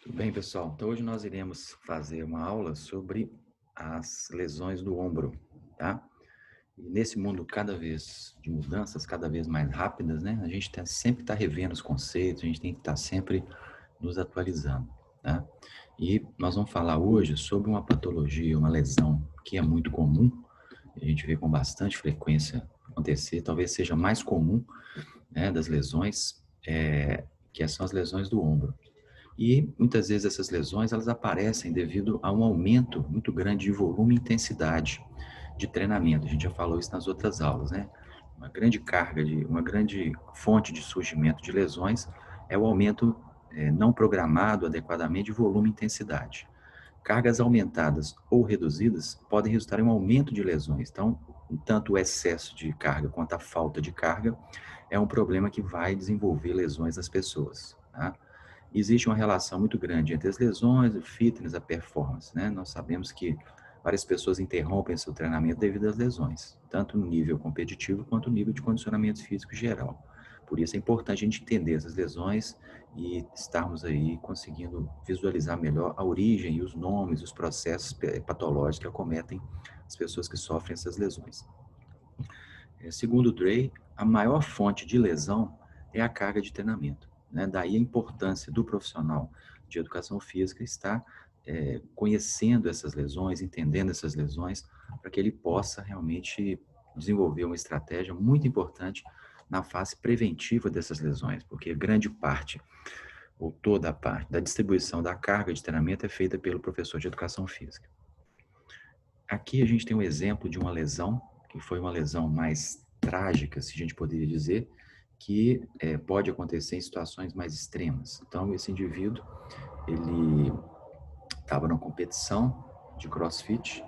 Tudo bem, pessoal? Então, hoje nós iremos fazer uma aula sobre as lesões do ombro, tá? E nesse mundo cada vez de mudanças, cada vez mais rápidas, né? A gente sempre está revendo os conceitos, a gente tem que estar sempre nos atualizando, tá? E nós vamos falar hoje sobre uma patologia, uma lesão que é muito comum, a gente vê com bastante frequência acontecer, talvez seja mais comum, né, das lesões, que são as lesões do ombro. E muitas vezes essas lesões elas aparecem devido a um aumento muito grande de volume e intensidade de treinamento. A gente já falou isso nas outras aulas, né? Uma grande fonte de surgimento de lesões é o aumento não programado adequadamente de volume e intensidade. Cargas aumentadas ou reduzidas podem resultar em um aumento de lesões. Então, tanto o excesso de carga quanto a falta de carga é um problema que vai desenvolver lesões nas pessoas, tá? Existe uma relação muito grande entre as lesões, o fitness, a performance, né? Nós sabemos que várias pessoas interrompem seu treinamento devido às lesões, tanto no nível competitivo quanto no nível de condicionamento físico geral. Por isso é importante a gente entender essas lesões e estarmos aí conseguindo visualizar melhor a origem e os nomes, os processos patológicos que acometem as pessoas que sofrem essas lesões. Segundo o Dray, a maior fonte de lesão é a carga de treinamento, né? Daí a importância do profissional de educação física estar conhecendo essas lesões, entendendo essas lesões, para que ele possa realmente desenvolver uma estratégia muito importante na fase preventiva dessas lesões, porque grande parte, ou toda a parte, da distribuição da carga de treinamento é feita pelo professor de educação física. Aqui a gente tem um exemplo de uma lesão, que foi uma lesão mais trágica, se a gente poderia dizer, que pode acontecer em situações mais extremas. Então, esse indivíduo, ele estava numa competição de CrossFit.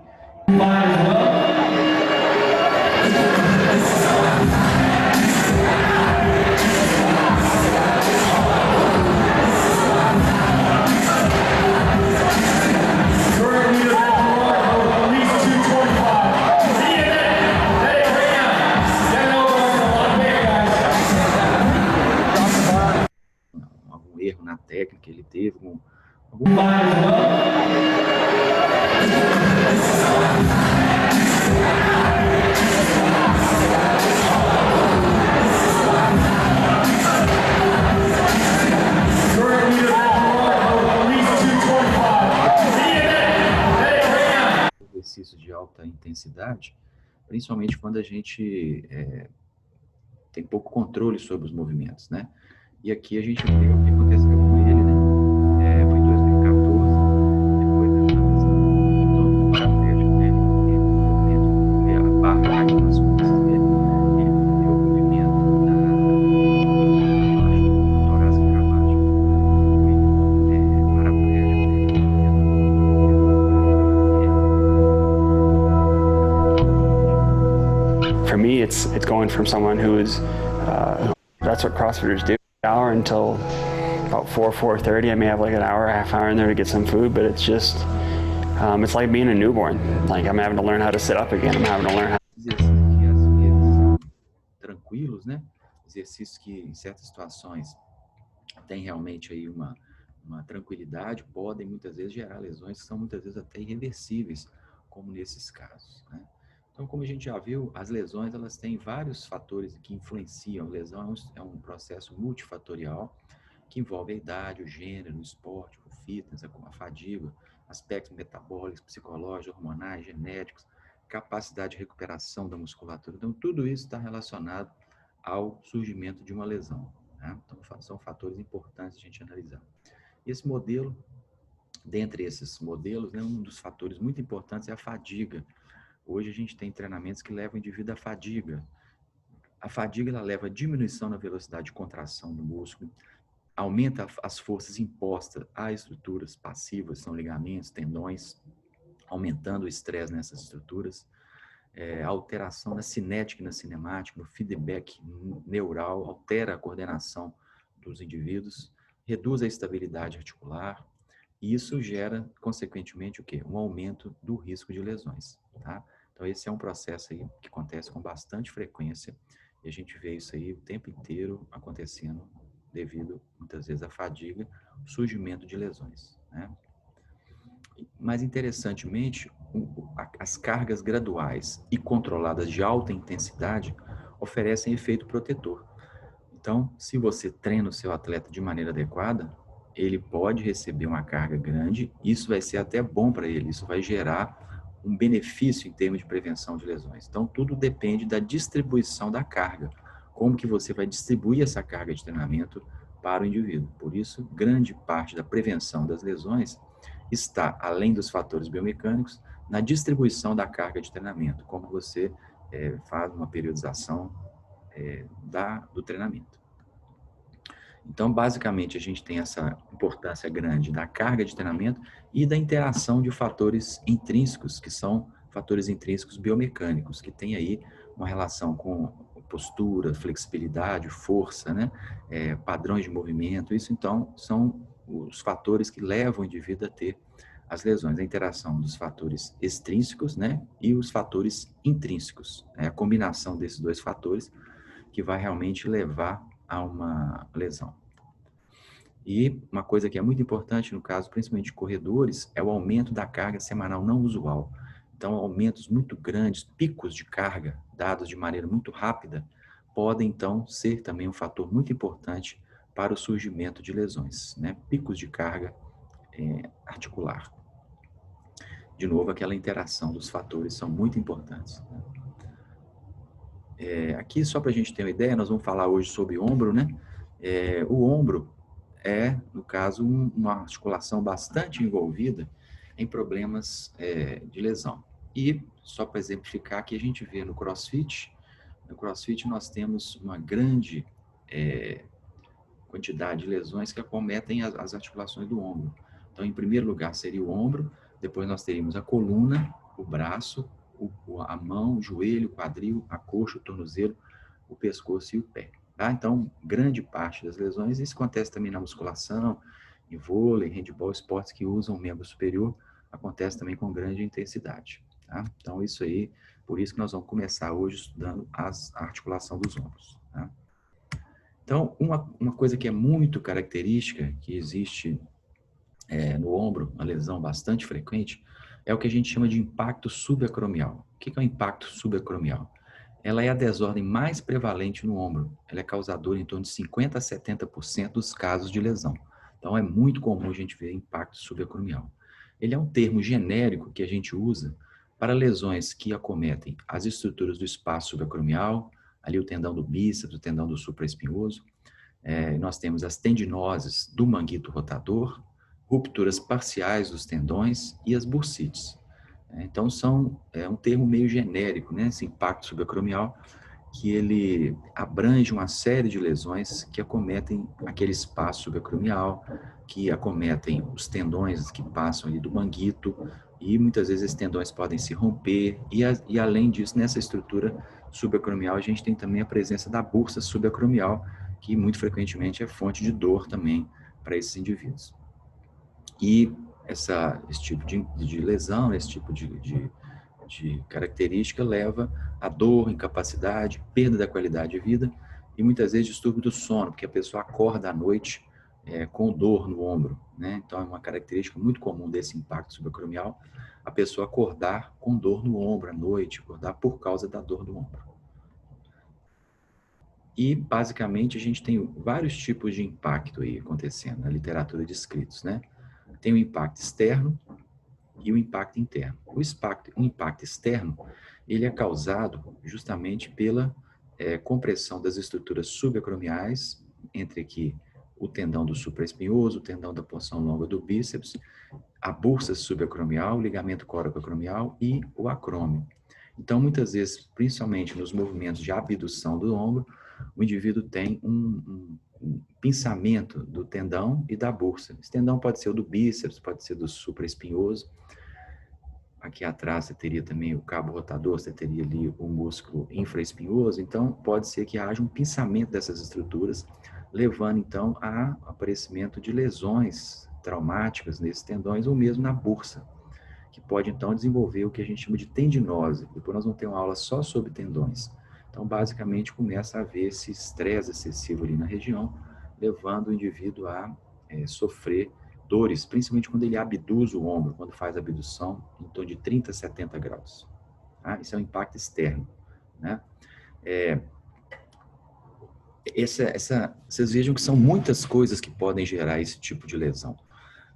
Algum erro na técnica, ele teve algum exercício de alta intensidade, principalmente quando a gente tem pouco controle sobre os movimentos, né? E aqui a gente vê o que aconteceu com ele, né? Foi em 2014, depois da lesão paraplégico dele, ele a barra caiu nas costas dele, ele perdeu o movimento da torácica abaixo, foi paraplégico, For me, it's going from someone who's that's what CrossFitters do. Hour until about 4:30. I may have like an hour, a half hour in there to get some food, but it's just it's like being a newborn. Like I'm having to learn how to sit up again. I'm having to learn how. Exercícios que às vezes são tranquilos, né? Exercícios que em certas situações tem realmente aí uma tranquilidade, podem muitas vezes gerar lesões que são muitas vezes até irreversíveis, como nesses casos, né? Então, como a gente já viu, as lesões elas têm vários fatores que influenciam. A lesão é um processo multifatorial que envolve a idade, o gênero, o esporte, o fitness, a fadiga, aspectos metabólicos, psicológicos, hormonais, genéticos, capacidade de recuperação da musculatura. Então, tudo isso está relacionado ao surgimento de uma lesão, né? Então, são fatores importantes de a gente analisar. Esse modelo, dentre esses modelos, né, um dos fatores muito importantes é a fadiga. Hoje a gente tem treinamentos que levam o indivíduo à fadiga. A fadiga ela leva a diminuição na velocidade de contração do músculo, aumenta as forças impostas a estruturas passivas, são ligamentos, tendões, aumentando o estresse nessas estruturas, a alteração na cinética e na cinemática, no feedback neural, altera a coordenação dos indivíduos, reduz a estabilidade articular, e isso gera, consequentemente, o quê? Um aumento do risco de lesões, tá? Então, esse é um processo aí que acontece com bastante frequência, e a gente vê isso aí o tempo inteiro acontecendo devido muitas vezes a fadiga, o surgimento de lesões, né? Mais interessantemente, as cargas graduais e controladas de alta intensidade oferecem efeito protetor. Então, se você treina o seu atleta de maneira adequada, ele pode receber uma carga grande, isso vai ser até bom para ele, isso vai gerar um benefício em termos de prevenção de lesões. Então, tudo depende da distribuição da carga, como que você vai distribuir essa carga de treinamento para o indivíduo. Por isso, grande parte da prevenção das lesões está, além dos fatores biomecânicos, na distribuição da carga de treinamento, como você faz uma periodização do treinamento. Então, basicamente, a gente tem essa importância grande da carga de treinamento e da interação de fatores intrínsecos, que são fatores intrínsecos biomecânicos, que tem aí uma relação com postura, flexibilidade, força, né? Padrões de movimento. Isso, então, são os fatores que levam o indivíduo a ter as lesões, a interação dos fatores extrínsecos, né? E os fatores intrínsecos. A combinação desses dois fatores que vai realmente levar a uma lesão. E uma coisa que é muito importante no caso, principalmente de corredores, é o aumento da carga semanal não usual. Então, aumentos muito grandes, picos de carga, dados de maneira muito rápida, podem, então, ser também um fator muito importante para o surgimento de lesões, né? Picos de carga articular. De novo, aquela interação dos fatores são muito importantes, né? Aqui, só para a gente ter uma ideia, nós vamos falar hoje sobre ombro, né? O ombro é, no caso, uma articulação bastante envolvida em problemas de lesão. E, só para exemplificar, aqui a gente vê no CrossFit nós temos uma grande quantidade de lesões que acometem as articulações do ombro. Então, em primeiro lugar seria o ombro, depois nós teríamos a coluna, o braço, a mão, o joelho, o quadril, a coxa, o tornozelo, o pescoço e o pé. Tá? Então, grande parte das lesões, isso acontece também na musculação, em vôlei, handebol, esportes que usam o membro superior, acontece também com grande intensidade. Tá? Então, isso aí, por isso que nós vamos começar hoje estudando a articulação dos ombros. Tá? Então, uma coisa que é muito característica, que existe no ombro, uma lesão bastante frequente, é o que a gente chama de impacto subacromial. O que é o impacto subacromial? Ela é a desordem mais prevalente no ombro. Ela é causadora em torno de 50% a 70% dos casos de lesão. Então, é muito comum a gente ver impacto subacromial. Ele é um termo genérico que a gente usa para lesões que acometem as estruturas do espaço subacromial, ali o tendão do bíceps, o tendão do supraespinhoso. Nós temos as tendinoses do manguito rotador, rupturas parciais dos tendões e as bursites. Então, um termo meio genérico, né? Esse impacto subacromial, que ele abrange uma série de lesões que acometem aquele espaço subacromial, que acometem os tendões que passam ali do manguito, e muitas vezes esses tendões podem se romper, e além disso, nessa estrutura subacromial, a gente tem também a presença da bursa subacromial, que muito frequentemente é fonte de dor também para esses indivíduos. E esse tipo de lesão, esse tipo de característica leva a dor, incapacidade, perda da qualidade de vida e muitas vezes distúrbio do sono, porque a pessoa acorda à noite com dor no ombro, né? Então é uma característica muito comum desse impacto subacromial, a pessoa acordar com dor no ombro à noite, acordar por causa da dor do ombro. E basicamente a gente tem vários tipos de impacto aí acontecendo na literatura de escritos, né? Tem o impacto externo e o impacto interno. O impacto externo, ele é causado justamente pela compressão das estruturas subacromiais, entre aqui o tendão do supraespinhoso, o tendão da porção longa do bíceps, a bursa subacromial, o ligamento coracoacromial e o acrômio. Então, muitas vezes, principalmente nos movimentos de abdução do ombro, o indivíduo tem um pinçamento do tendão e da bursa. Esse tendão pode ser o do bíceps, pode ser do supraespinhoso. Aqui atrás você teria também o cabo rotador, você teria ali o músculo infraespinhoso. Então, pode ser que haja um pinçamento dessas estruturas, levando então a aparecimento de lesões traumáticas nesses tendões ou mesmo na bursa, que pode então desenvolver o que a gente chama de tendinose. Depois nós vamos ter uma aula só sobre tendões. Então, basicamente, começa a haver esse estresse excessivo ali na região levando o indivíduo a sofrer dores, principalmente quando ele abduz o ombro, quando faz a abdução em torno de 30 a 70 graus. Tá? Isso é um impacto externo, né? Vocês vejam que são muitas coisas que podem gerar esse tipo de lesão.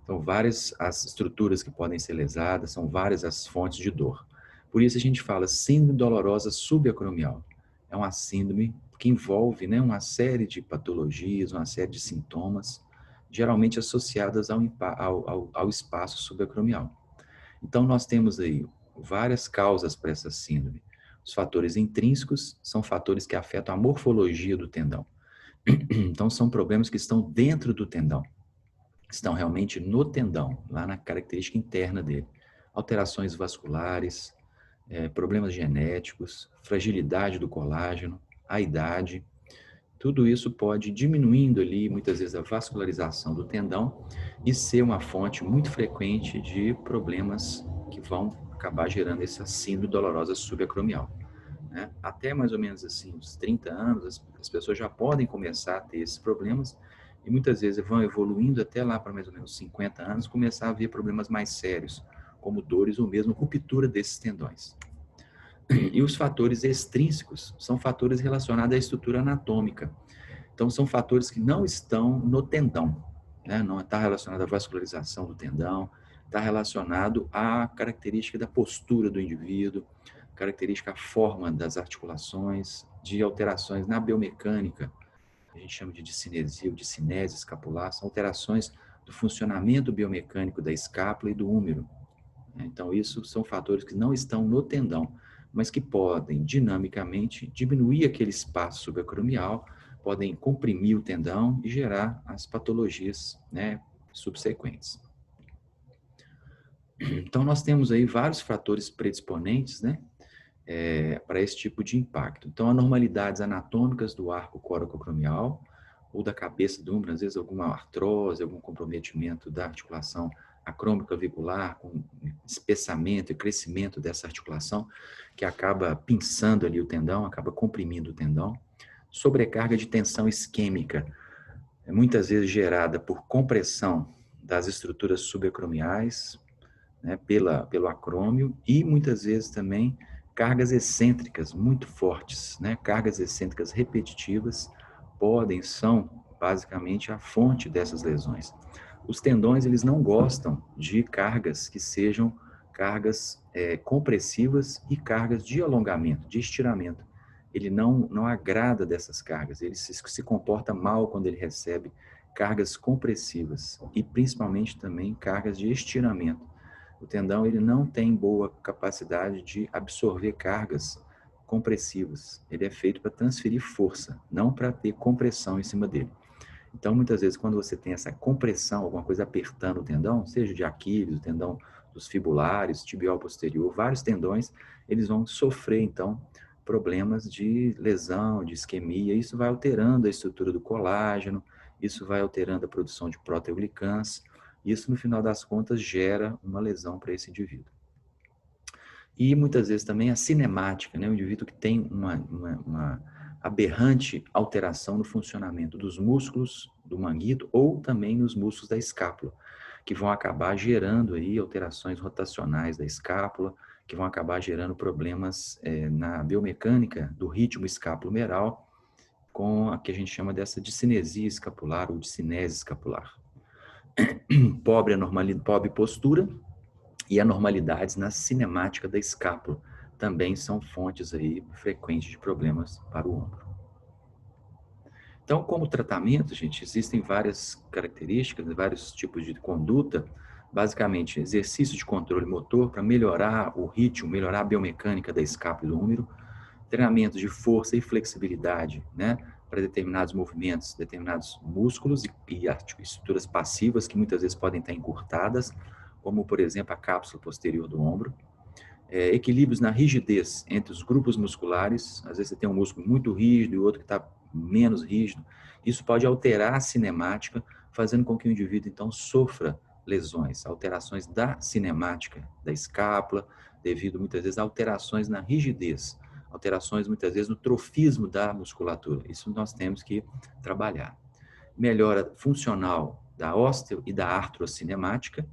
São várias as estruturas que podem ser lesadas, são várias as fontes de dor. Por isso a gente fala síndrome dolorosa subacromial. É uma síndrome que envolve, né, uma série de patologias, uma série de sintomas, geralmente associadas ao espaço subacromial. Então, nós temos aí várias causas para essa síndrome. Os fatores intrínsecos são fatores que afetam a morfologia do tendão. Então, são problemas que estão dentro do tendão, estão realmente no tendão, lá na característica interna dele. Alterações vasculares, problemas genéticos, fragilidade do colágeno, a idade. Tudo isso pode diminuindo ali, muitas vezes, a vascularização do tendão e ser uma fonte muito frequente de problemas que vão acabar gerando essa síndrome dolorosa subacromial. Né? Até mais ou menos assim, uns 30 anos, as pessoas já podem começar a ter esses problemas e muitas vezes vão evoluindo até lá para mais ou menos 50 anos, começar a ver problemas mais sérios, como dores ou mesmo ruptura desses tendões. E os fatores extrínsecos são fatores relacionados à estrutura anatômica. Então, são fatores que não estão no tendão, né? Não está relacionado à vascularização do tendão, está relacionado à característica da postura do indivíduo, característica, a forma das articulações, de alterações na biomecânica, a gente chama de discinesia ou discinese escapular, são alterações do funcionamento biomecânico da escápula e do húmero. Então, isso são fatores que não estão no tendão, mas que podem, dinamicamente, diminuir aquele espaço subacromial, podem comprimir o tendão e gerar as patologias, né, subsequentes. Então, nós temos aí vários fatores predisponentes, né, para esse tipo de impacto. Então, anormalidades anatômicas do arco coracoacromial ou da cabeça do húmero, às vezes alguma artrose, algum comprometimento da articulação acrômico-clavicular, com espessamento e crescimento dessa articulação, que acaba pinçando ali o tendão, acaba comprimindo o tendão. Sobrecarga de tensão isquêmica, muitas vezes gerada por compressão das estruturas subacromiais, né, pelo acrômio, e muitas vezes também cargas excêntricas muito fortes, né, cargas excêntricas repetitivas são basicamente a fonte dessas lesões. Os tendões, eles não gostam de cargas que sejam cargas compressivas e cargas de alongamento, de estiramento. Ele não agrada dessas cargas, ele se comporta mal quando ele recebe cargas compressivas e principalmente também cargas de estiramento. O tendão, ele não tem boa capacidade de absorver cargas compressivas. Ele é feito para transferir força, não para ter compressão em cima dele. Então, muitas vezes, quando você tem essa compressão, alguma coisa apertando o tendão, seja de Aquiles, o tendão dos fibulares, tibial posterior, vários tendões, eles vão sofrer, então, problemas de lesão, de isquemia. Isso vai alterando a estrutura do colágeno, isso vai alterando a produção de proteoglicans. Isso, no final das contas, gera uma lesão para esse indivíduo. E, muitas vezes, também a cinemática, né? O indivíduo que tem uma aberrante alteração no funcionamento dos músculos do manguito ou também nos músculos da escápula, que vão acabar gerando aí alterações rotacionais da escápula, que vão acabar gerando problemas na biomecânica do ritmo escapulomeral, com a que a gente chama dessa discinesia escapular ou discinese escapular. Pobre postura e anormalidades na cinemática da escápula também são fontes aí frequentes de problemas para o ombro. Então, como tratamento, gente, existem várias características, vários tipos de conduta, basicamente exercício de controle motor para melhorar o ritmo, melhorar a biomecânica da escápula e do húmero, treinamento de força e flexibilidade, né, para determinados movimentos, determinados músculos e estruturas passivas que muitas vezes podem estar encurtadas, como, por exemplo, a cápsula posterior do ombro. Equilíbrios na rigidez entre os grupos musculares, às vezes você tem um músculo muito rígido e outro que está menos rígido. Isso pode alterar a cinemática, fazendo com que o indivíduo, então, sofra lesões, alterações da cinemática da escápula, devido, muitas vezes, a alterações na rigidez, alterações, muitas vezes, no trofismo da musculatura. Isso nós temos que trabalhar. melhora funcional da osteo e da artrocinemática,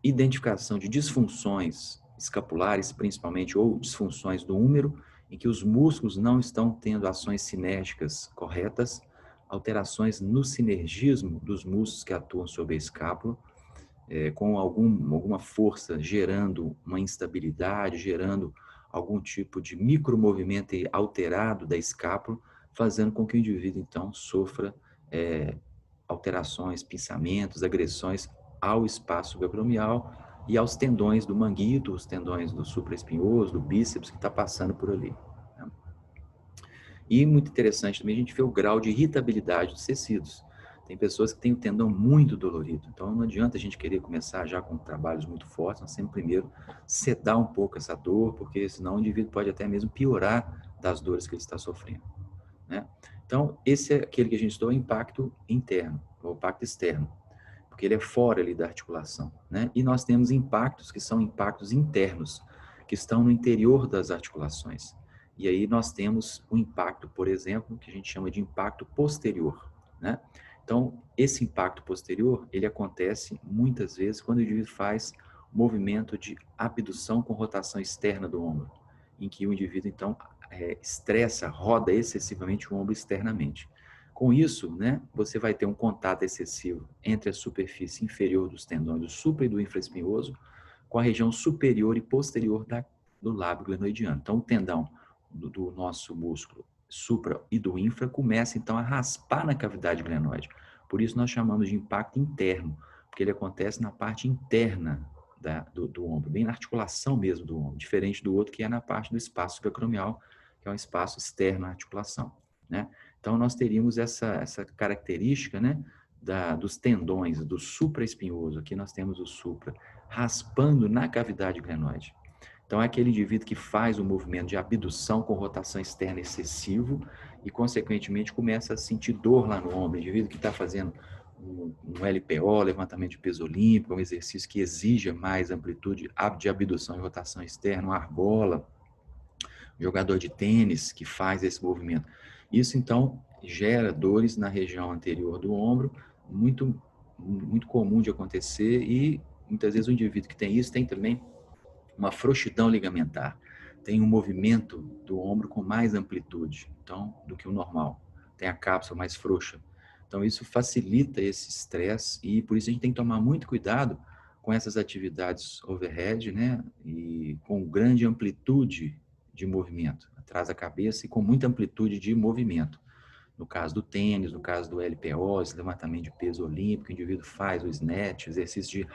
identificação de disfunções escapulares, principalmente, ou disfunções do húmero, em que os músculos não estão tendo ações sinérgicas corretas, alterações no sinergismo dos músculos que atuam sobre a escápula, com alguma força gerando uma instabilidade, gerando algum tipo de micromovimento alterado da escápula, fazendo com que o indivíduo, então, sofra alterações, pinçamentos, agressões ao espaço subacromial e aos tendões do manguito, os tendões do supraespinhoso, do bíceps, que está passando por ali. Né? E muito interessante também a gente vê o grau de irritabilidade dos tecidos. Tem pessoas que têm o tendão muito dolorido, então não adianta a gente querer começar já com trabalhos muito fortes, nós temos primeiro sedar um pouco essa dor, porque senão o indivíduo pode até mesmo piorar das dores que ele está sofrendo. Né? Então, esse é aquele que a gente estudou, o impacto interno, ou impacto externo, porque ele é fora ali da articulação. Né? E nós temos impactos que são impactos internos, que estão no interior das articulações. E aí nós temos o impacto, por exemplo, que a gente chama de impacto posterior. Né? Então, esse impacto posterior, ele acontece muitas vezes quando o indivíduo faz movimento de abdução com rotação externa do ombro, em que o indivíduo, então, estressa, roda excessivamente o ombro externamente. Com isso, né, você vai ter um contato excessivo entre a superfície inferior dos tendões do supra e do infraespinhoso com a região superior e posterior do lábio glenoidiano. Então, o tendão do nosso músculo supra e do infra começa, então, a raspar na cavidade glenoide. Por isso, nós chamamos de impacto interno, porque ele acontece na parte interna do ombro, bem na articulação mesmo do ombro, diferente do outro que é na parte do espaço subacromial, que é um espaço externo à articulação. Né? Então, nós teríamos essa característica, né, dos tendões, do supraespinhoso. Aqui nós temos o supra raspando na cavidade glenoide. Então, é aquele indivíduo que faz o movimento de abdução com rotação externa excessivo e, consequentemente, começa a sentir dor lá no ombro. O indivíduo que está fazendo um LPO, levantamento de peso olímpico, um exercício que exija mais amplitude de abdução e rotação externa, uma argola, jogador de tênis que faz esse movimento. Isso, então, gera dores na região anterior do ombro, muito, muito comum de acontecer, e muitas vezes o indivíduo que tem isso tem também uma frouxidão ligamentar, tem um movimento do ombro com mais amplitude, então, do que o normal, tem a cápsula mais frouxa. Então, isso facilita esse estresse e por isso a gente tem que tomar muito cuidado com essas atividades overhead, né, e com grande amplitude de movimento, atrás da cabeça e com muita amplitude de movimento. No caso do tênis, no caso do LPO, esse levantamento de peso olímpico, o indivíduo faz o snatch, exercício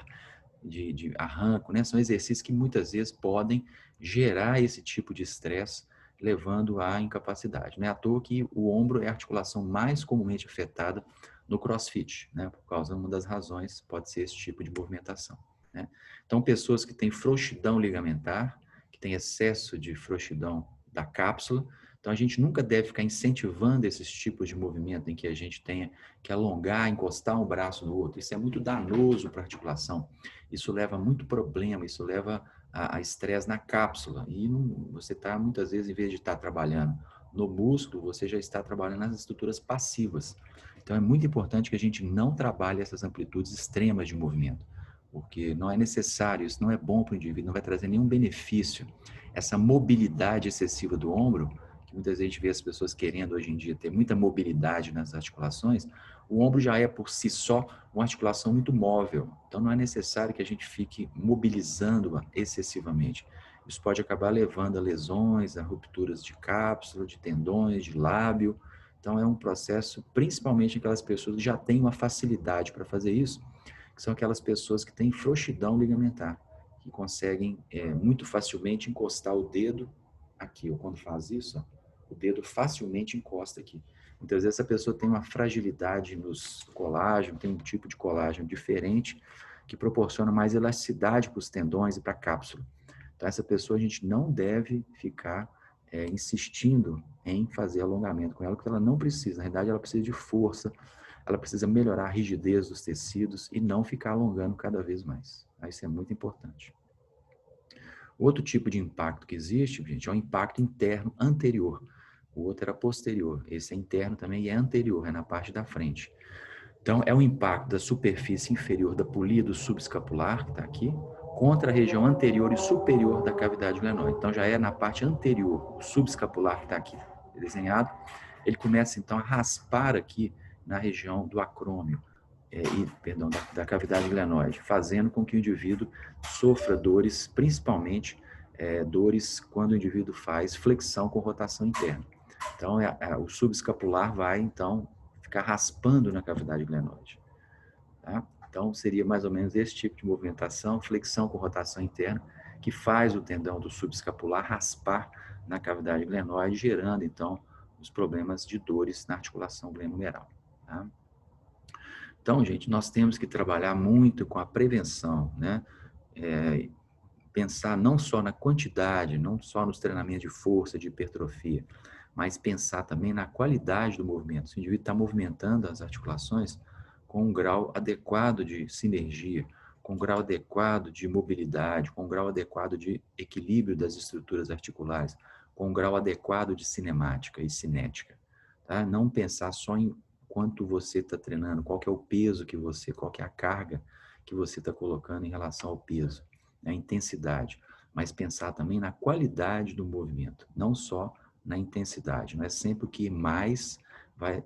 de arranco, né? São exercícios que muitas vezes podem gerar esse tipo de estresse, levando à incapacidade. Não é à toa que o ombro é a articulação mais comumente afetada no CrossFit, né? Por causa de uma das razões pode ser esse tipo de movimentação. Né? Então, pessoas que têm frouxidão ligamentar, que têm excesso de frouxidão da cápsula, então a gente nunca deve ficar incentivando esses tipos de movimento em que a gente tenha que alongar, encostar um braço no outro. Isso é muito danoso para a articulação. Isso leva a muito problema, isso leva a estresse na cápsula. E você está, muitas vezes, em vez de estar trabalhando no músculo, você já está trabalhando nas estruturas passivas. Então, é muito importante que a gente não trabalhe essas amplitudes extremas de movimento, porque não é necessário, isso não é bom para o indivíduo, não vai trazer nenhum benefício. Essa mobilidade excessiva do ombro, que muitas vezes a gente vê as pessoas querendo hoje em dia ter muita mobilidade nas articulações, o ombro já é por si só uma articulação muito móvel, então não é necessário que a gente fique mobilizando-a excessivamente. Isso pode acabar levando a lesões, a rupturas de cápsula, de tendões, de lábio. Então é um processo, principalmente aquelas pessoas que já têm uma facilidade para fazer isso, que são aquelas pessoas que têm frouxidão ligamentar, que conseguem muito facilmente encostar o dedo aqui, ou quando faz isso, o dedo facilmente encosta aqui. Muitas vezes essa pessoa tem uma fragilidade nos colágeno, tem um tipo de colágeno diferente que proporciona mais elasticidade para os tendões e para a cápsula. Então, essa pessoa a gente não deve ficar insistindo em fazer alongamento com ela, porque ela não precisa. Na verdade, ela precisa de força, ela precisa melhorar a rigidez dos tecidos e não ficar alongando cada vez mais. Isso é muito importante. Outro tipo de impacto que existe, gente, é o impacto interno anterior. O outro era posterior. Esse é interno também e é anterior, é na parte da frente. Então, é o impacto da superfície inferior da polia do subescapular, que está aqui, contra a região anterior e superior da cavidade glenoide. Então, já é na parte anterior, o subescapular que está aqui desenhado, ele começa, então, a raspar aqui na região do acrômio, da cavidade glenoide, fazendo com que o indivíduo sofra dores, principalmente dores quando o indivíduo faz flexão com rotação interna. Então, o subescapular vai, então, ficar raspando na cavidade glenoide. Tá? Então, seria mais ou menos esse tipo de movimentação, flexão com rotação interna, que faz o tendão do subescapular raspar na cavidade glenoide, gerando, então, os problemas de dores na articulação glenohumeral. Tá? Então, gente, nós temos que trabalhar muito com a prevenção, né? Pensar não só na quantidade, não só nos treinamentos de força, de hipertrofia, mas pensar também na qualidade do movimento. Se o indivíduo está movimentando as articulações com um grau adequado de sinergia, com um grau adequado de mobilidade, com um grau adequado de equilíbrio das estruturas articulares, com um grau adequado de cinemática e cinética. Tá? Não pensar só em quanto você está treinando, qual que é o peso que você, qual que é a carga que você está colocando em relação ao peso, a intensidade, mas pensar também na qualidade do movimento, não só na intensidade. Não é sempre o que mais vai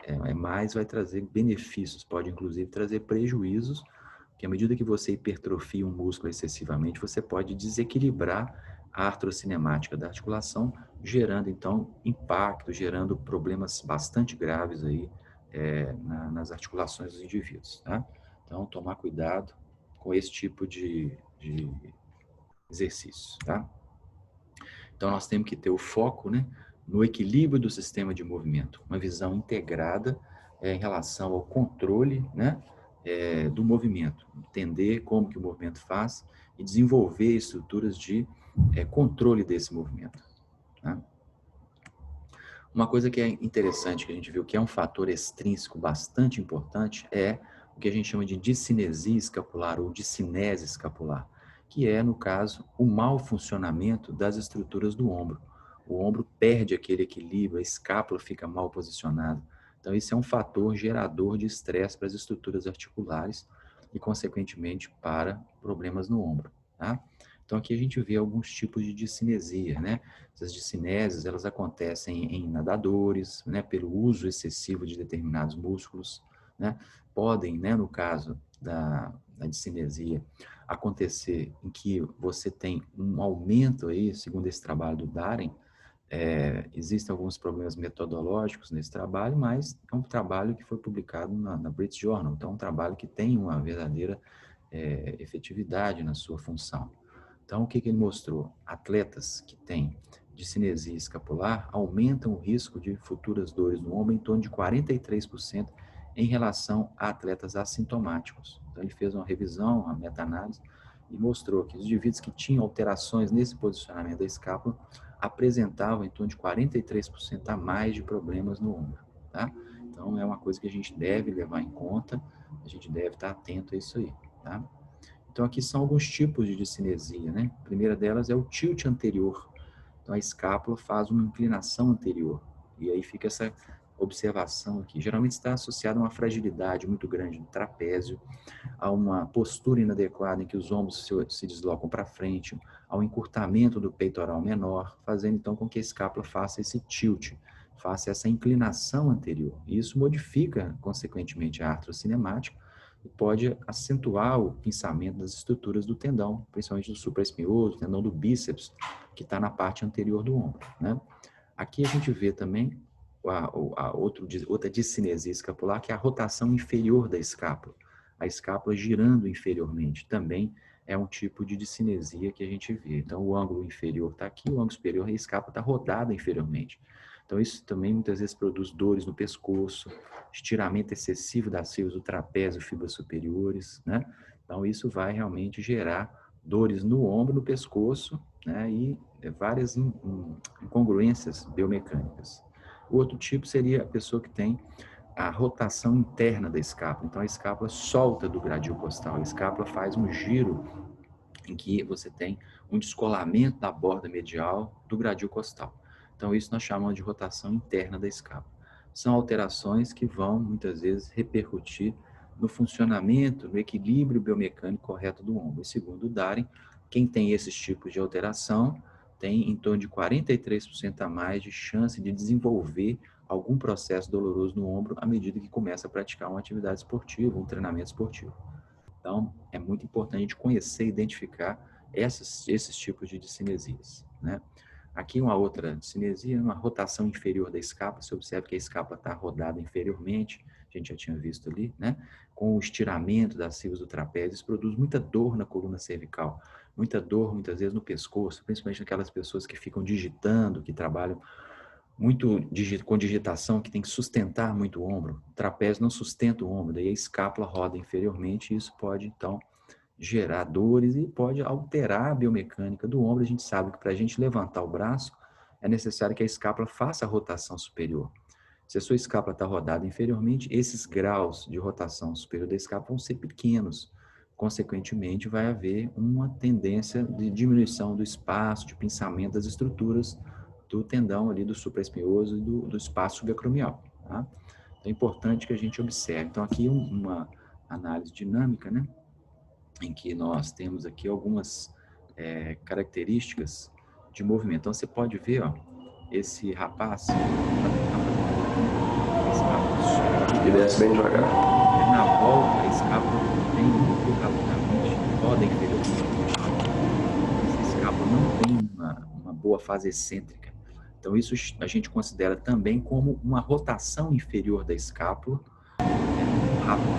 trazer benefícios, pode inclusive trazer prejuízos, porque à medida que você hipertrofia um músculo excessivamente, você pode desequilibrar a artrocinemática da articulação, gerando então impacto, gerando problemas bastante graves aí nas articulações dos indivíduos. Tá? Então, tomar cuidado com esse tipo de exercícios, tá? Então, nós temos que ter o foco, né, no equilíbrio do sistema de movimento, uma visão integrada em relação ao controle, né, do movimento, entender como que o movimento faz e desenvolver estruturas de controle desse movimento. Tá? Uma coisa que é interessante, que a gente viu que é um fator extrínseco bastante importante, é o que a gente chama de discinesia escapular ou discinese escapular, que é, no caso, o mau funcionamento das estruturas do ombro. O ombro perde aquele equilíbrio, a escápula fica mal posicionada. Então, isso é um fator gerador de estresse para as estruturas articulares e, consequentemente, para problemas no ombro. Tá? Então, aqui a gente vê alguns tipos de discinesia, né? Essas discinésias, elas acontecem em nadadores, né? Pelo uso excessivo de determinados músculos, né? Podem, né, no caso da discinesia, acontecer em que você tem um aumento aí, segundo esse trabalho do Dahren, existem alguns problemas metodológicos nesse trabalho, mas é um trabalho que foi publicado na British Journal, então é um trabalho que tem uma verdadeira efetividade na sua função. Então, o que ele mostrou? Atletas que têm discinesia escapular aumentam o risco de futuras dores no ombro em torno de 43% em relação a atletas assintomáticos. Então, ele fez uma revisão, uma meta-análise, e mostrou que os indivíduos que tinham alterações nesse posicionamento da escápula apresentavam em torno de 43% a mais de problemas no ombro. Tá? Então, é uma coisa que a gente deve levar em conta, a gente deve estar atento a isso aí. Tá? Então, aqui são alguns tipos de discinesia, né? A primeira delas é o tilt anterior. Então, a escápula faz uma inclinação anterior. E aí fica essa observação aqui. Geralmente está associada a uma fragilidade muito grande do trapézio, a uma postura inadequada em que os ombros se deslocam para frente, ao encurtamento do peitoral menor, fazendo então com que a escápula faça esse tilt, faça essa inclinação anterior. E isso modifica, consequentemente, a artrocinemática, e pode acentuar o pinçamento das estruturas do tendão, principalmente do supraespinhoso, tendão do bíceps, que está na parte anterior do ombro, né? Aqui a gente vê também outra discinesia escapular, que é a rotação inferior da escápula. A escápula girando inferiormente também é um tipo de discinesia que a gente vê. Então, o ângulo inferior está aqui, o ângulo superior e a escápula está rodada inferiormente. Então, isso também muitas vezes produz dores no pescoço, estiramento excessivo das fibras do trapézio, fibras superiores, né? Então, isso vai realmente gerar dores no ombro, no pescoço, né? E várias incongruências biomecânicas. O outro tipo seria a pessoa que tem a rotação interna da escápula. Então, a escápula solta do gradil costal. A escápula faz um giro em que você tem um descolamento da borda medial do gradil costal. Então, isso nós chamamos de rotação interna da escápula. São alterações que vão, muitas vezes, repercutir no funcionamento, no equilíbrio biomecânico correto do ombro. E segundo o Darin, quem tem esses tipos de alteração tem em torno de 43% a mais de chance de desenvolver algum processo doloroso no ombro à medida que começa a praticar uma atividade esportiva, um treinamento esportivo. Então, é muito importante a gente conhecer e identificar esses tipos de discinesias, né? Aqui uma outra discinesia, uma rotação inferior da escápula. Você observa que a escápula está rodada inferiormente, a gente já tinha visto ali, né? Com o estiramento das fibras do trapézio, isso produz muita dor na coluna cervical, muita dor muitas vezes no pescoço, principalmente naquelas pessoas que ficam digitando, que trabalham muito com digitação, que tem que sustentar muito o ombro. O trapézio não sustenta o ombro, daí a escápula roda inferiormente e isso pode, então, gerar dores e pode alterar a biomecânica do ombro. A gente sabe que para a gente levantar o braço, é necessário que a escápula faça a rotação superior. Se a sua escápula está rodada inferiormente, esses graus de rotação superior da escápula vão ser pequenos. Consequentemente, vai haver uma tendência de diminuição do espaço, de pinçamento das estruturas do tendão ali do supraespinhoso e do espaço subacromial. Tá? Então, é importante que a gente observe. Então, aqui uma análise dinâmica, né? Em que nós temos aqui algumas características de movimento. Então, você pode ver, ó, esse rapaz e desce bem devagar. Na volta, a escápula tem muito rapidamente, roda inferiormente. Essa escápula não tem uma boa fase excêntrica. Então, isso a gente considera também como uma rotação inferior da escápula rápida.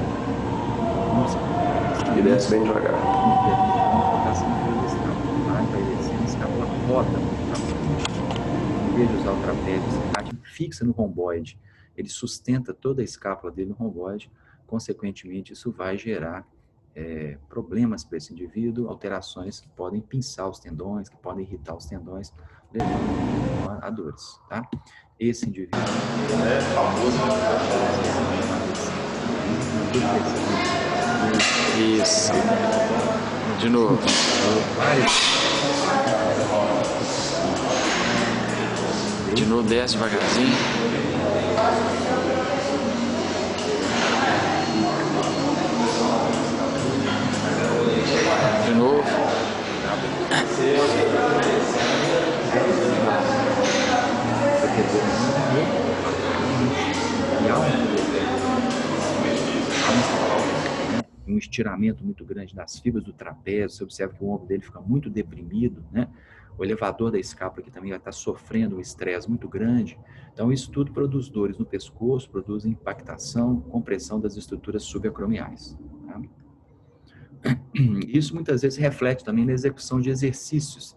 E desce bem devagar. Uma rotação inferior da escápula. Vai descendo, a escápula roda muito rapidamente. Em vez de usar o trapézio, fixa no romboide. Ele sustenta toda a escápula dele no romboide. Consequentemente, isso vai gerar problemas para esse indivíduo, alterações que podem pinçar os tendões, que podem irritar os tendões, levando a dores, tá? Esse indivíduo é famoso. Isso. De novo. De novo, desce devagarzinho. De novo. Um estiramento muito grande das fibras do trapézio. Você observa que o ombro dele fica muito deprimido, né? O elevador da escápula aqui também vai estar sofrendo um estresse muito grande. Então, isso tudo produz dores no pescoço, produz impactação, compressão das estruturas subacromiais. Tá? Isso muitas vezes reflete também na execução de exercícios.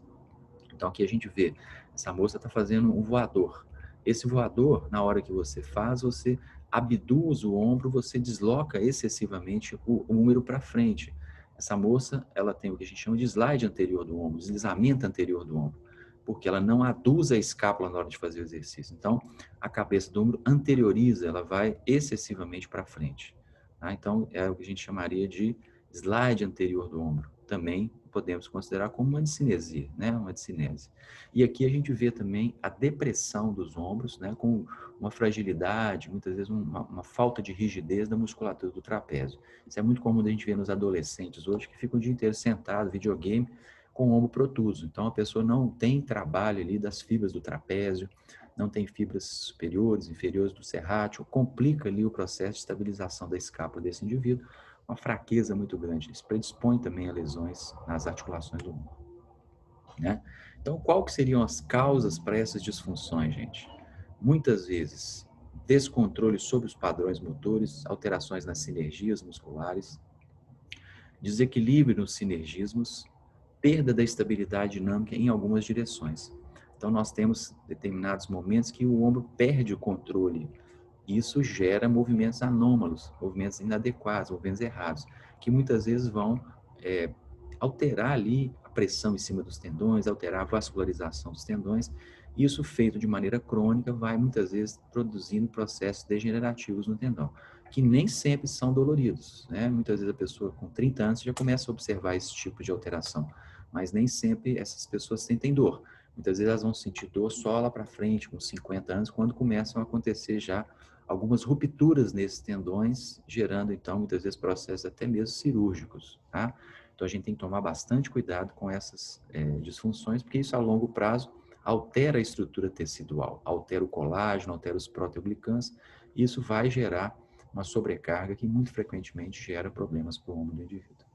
Então, aqui a gente vê, essa moça está fazendo um voador. Esse voador, na hora que você faz, você abduz o ombro, você desloca excessivamente o úmero para frente. Essa moça, ela tem o que a gente chama de slide anterior do ombro, deslizamento anterior do ombro, porque ela não aduz a escápula na hora de fazer o exercício. Então, a cabeça do ombro anterioriza, ela vai excessivamente para frente. Tá? Então, é o que a gente chamaria de slide anterior do ombro. Também podemos considerar como uma discinesia, né? Uma discinese. E aqui a gente vê também a depressão dos ombros, né? Com uma fragilidade, muitas vezes uma falta de rigidez da musculatura do trapézio. Isso é muito comum a gente ver nos adolescentes hoje, que ficam o dia inteiro sentado, videogame, com o ombro protuso. Então, a pessoa não tem trabalho ali das fibras do trapézio, não tem fibras superiores, inferiores do serrátil, complica ali o processo de estabilização da escápula desse indivíduo, uma fraqueza muito grande. Isso predispõe também a lesões nas articulações do ombro, né? Então, qual que seriam as causas para essas disfunções, gente? Muitas vezes, descontrole sobre os padrões motores, alterações nas sinergias musculares, desequilíbrio nos sinergismos, perda da estabilidade dinâmica em algumas direções. Então, nós temos determinados momentos que o ombro perde o controle. Isso gera movimentos anômalos, movimentos inadequados, movimentos errados, que muitas vezes vão alterar ali a pressão em cima dos tendões, alterar a vascularização dos tendões. Isso feito de maneira crônica vai muitas vezes produzindo processos degenerativos no tendão, que nem sempre são doloridos, né? Muitas vezes a pessoa com 30 anos já começa a observar esse tipo de alteração, mas nem sempre essas pessoas sentem dor. Muitas vezes elas vão sentir dor só lá para frente, com 50 anos, quando começam a acontecer já algumas rupturas nesses tendões, gerando, então, muitas vezes processos até mesmo cirúrgicos, tá? Então, a gente tem que tomar bastante cuidado com essas disfunções, porque isso, a longo prazo, altera a estrutura tecidual, altera o colágeno, altera os proteoglicans, e isso vai gerar uma sobrecarga que, muito frequentemente, gera problemas para o ombro do indivíduo.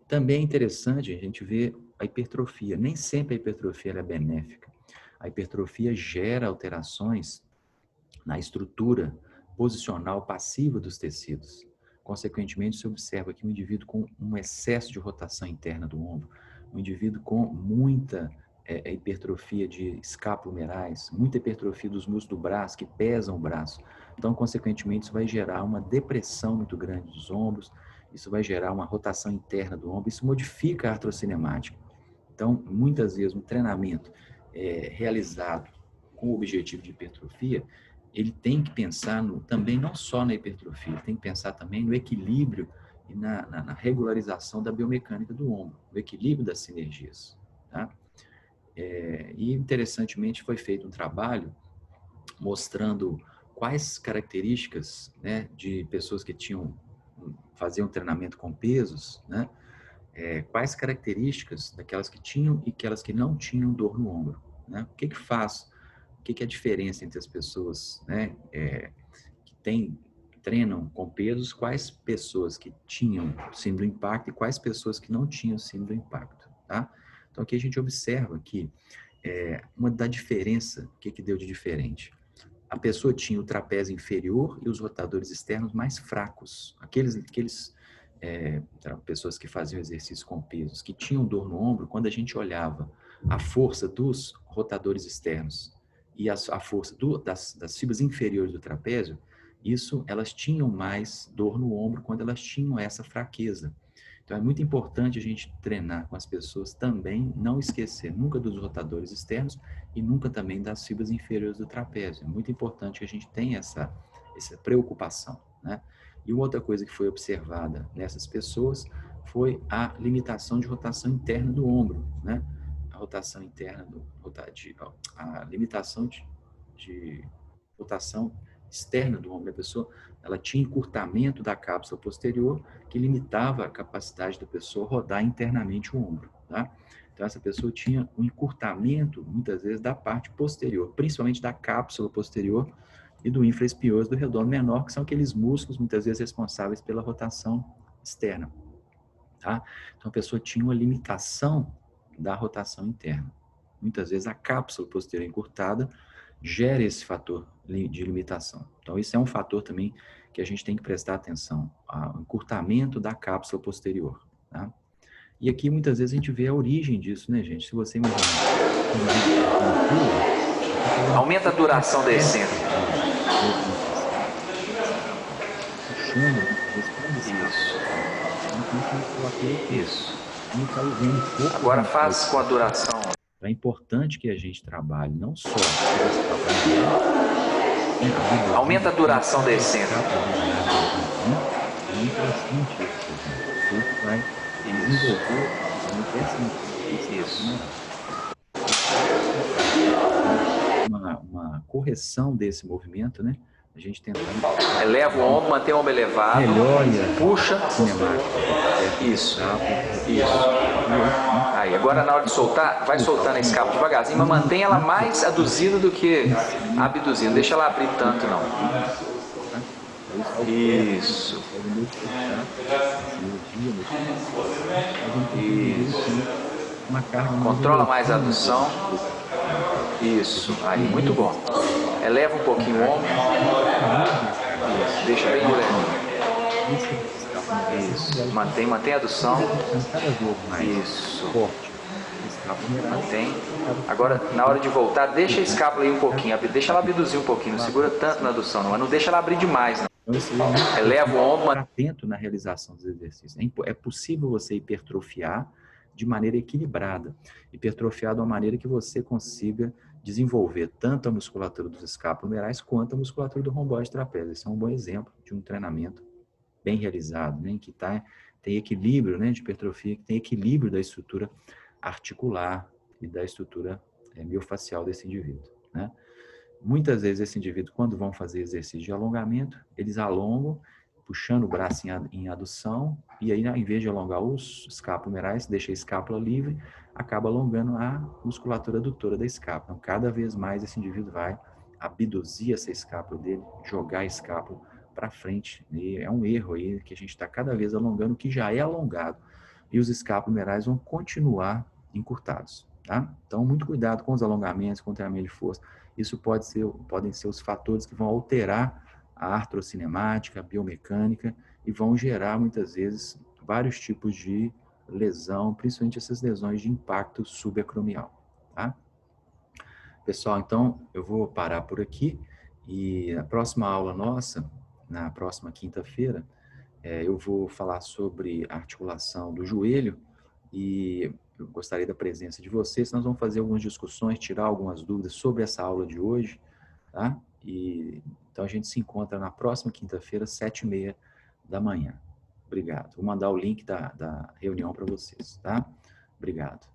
Também é interessante a gente ver a hipertrofia. Nem sempre a hipertrofia é benéfica. A hipertrofia gera alterações na estrutura posicional passiva dos tecidos. Consequentemente, se observa que um indivíduo com um excesso de rotação interna do ombro, um indivíduo com muita hipertrofia de escapulomerais, muita hipertrofia dos músculos do braço, que pesam o braço. Então, consequentemente, isso vai gerar uma depressão muito grande dos ombros, isso vai gerar uma rotação interna do ombro, isso modifica a artrocinemática. Então, muitas vezes, um treinamento realizado com o objetivo de hipertrofia, ele tem que pensar também não só na hipertrofia, tem que pensar também no equilíbrio e na regularização da biomecânica do ombro, no equilíbrio das sinergias. Tá? E, interessantemente, foi feito um trabalho mostrando quais características, né, de pessoas que faziam treinamento com pesos, né, quais características daquelas que tinham e aquelas que não tinham dor no ombro. Né? O que faz? O que é a diferença entre as pessoas, né, que treinam com pesos, quais pessoas que tinham síndrome do impacto e quais pessoas que não tinham síndrome do impacto. Tá? Então, aqui a gente observa que uma da diferença, o que deu de diferente? A pessoa tinha o trapézio inferior e os rotadores externos mais fracos. Pessoas que faziam exercício com pesos, que tinham dor no ombro, quando a gente olhava a força dos rotadores externos e a força das fibras inferiores do trapézio, elas tinham mais dor no ombro quando elas tinham essa fraqueza. Então, é muito importante a gente treinar com as pessoas também, não esquecer nunca dos rotadores externos e nunca também das fibras inferiores do trapézio. É muito importante que a gente tenha essa preocupação, né? E uma outra coisa que foi observada nessas pessoas foi a limitação de rotação interna do ombro, né? A rotação interna a limitação de rotação externa do ombro da pessoa, ela tinha encurtamento da cápsula posterior que limitava a capacidade da pessoa rodar internamente o ombro, tá? Então, essa pessoa tinha um encurtamento, muitas vezes, da parte posterior, principalmente da cápsula posterior e do infraespinhoso do redondo menor, que são aqueles músculos, muitas vezes, responsáveis pela rotação externa, tá? Então, a pessoa tinha uma limitação da rotação interna. Muitas vezes, a cápsula posterior encurtada gera esse fator de limitação. Então, isso é um fator também que a gente tem que prestar atenção, o encurtamento da cápsula posterior, tá? E aqui, muitas vezes, a gente vê a origem disso, né, gente? Se você imaginar... Aumenta a duração da essência. Isso. Agora faz com a duração. É importante que a gente trabalhe não só... Aumenta a duração da essência. É interessante isso. Isso vai desenvolver uma correção desse movimento, né? A gente tentando... Eleva o ombro, mantém o ombro elevado. Melhora. Puxa. Isso. Aí, agora na hora de soltar, vai soltando a escápula devagarzinho, mas mantém ela mais aduzida do que abduzida. Não deixa ela abrir tanto, não. Isso. Controla mais a adução. Isso. Aí, muito bom. Eleva um pouquinho o ombro. Isso. Deixa bem levinho. Isso. Mantém a adução. Isso. Mantém. Agora, na hora de voltar, deixa a escápula aí um pouquinho. Deixa ela abduzir um pouquinho. Não segura tanto na adução, não. Mas não deixa ela abrir demais, não. Eleva o ombro. Atento na realização dos exercícios. É possível você hipertrofiar de maneira equilibrada. Hipertrofiar de uma maneira que você consiga desenvolver tanto a musculatura dos escapulomerais quanto a musculatura do romboide trapézio. Esse é um bom exemplo de um treinamento bem realizado, né, que tem equilíbrio, né, de hipertrofia, que tem equilíbrio da estrutura articular e da estrutura miofacial desse indivíduo, né? muitas vezes esse indivíduo, quando vão fazer exercício de alongamento, eles alongam, puxando o braço em adução, e aí, em vez de alongar os escapulo-humerais, deixa a escápula livre, acaba alongando a musculatura adutora da escápula. Então, cada vez mais esse indivíduo vai abduzir essa escápula dele, jogar a escápula para frente. E é um erro aí que a gente está cada vez alongando o que já é alongado. E os escápulo-humerais vão continuar encurtados. Tá? Então, muito cuidado com os alongamentos, com o treinamento de força. Isso podem ser os fatores que vão alterar a artrocinemática, a biomecânica, e vão gerar, muitas vezes, vários tipos de lesão, principalmente essas lesões de impacto subacromial. Tá? Pessoal, então, eu vou parar por aqui, e a próxima aula nossa, na próxima quinta-feira, eu vou falar sobre a articulação do joelho, e eu gostaria da presença de vocês. Nós vamos fazer algumas discussões, tirar algumas dúvidas sobre essa aula de hoje, tá? Então a gente se encontra na próxima quinta-feira, 7h30 da manhã. Obrigado. Vou mandar o link da reunião para vocês, tá? Obrigado.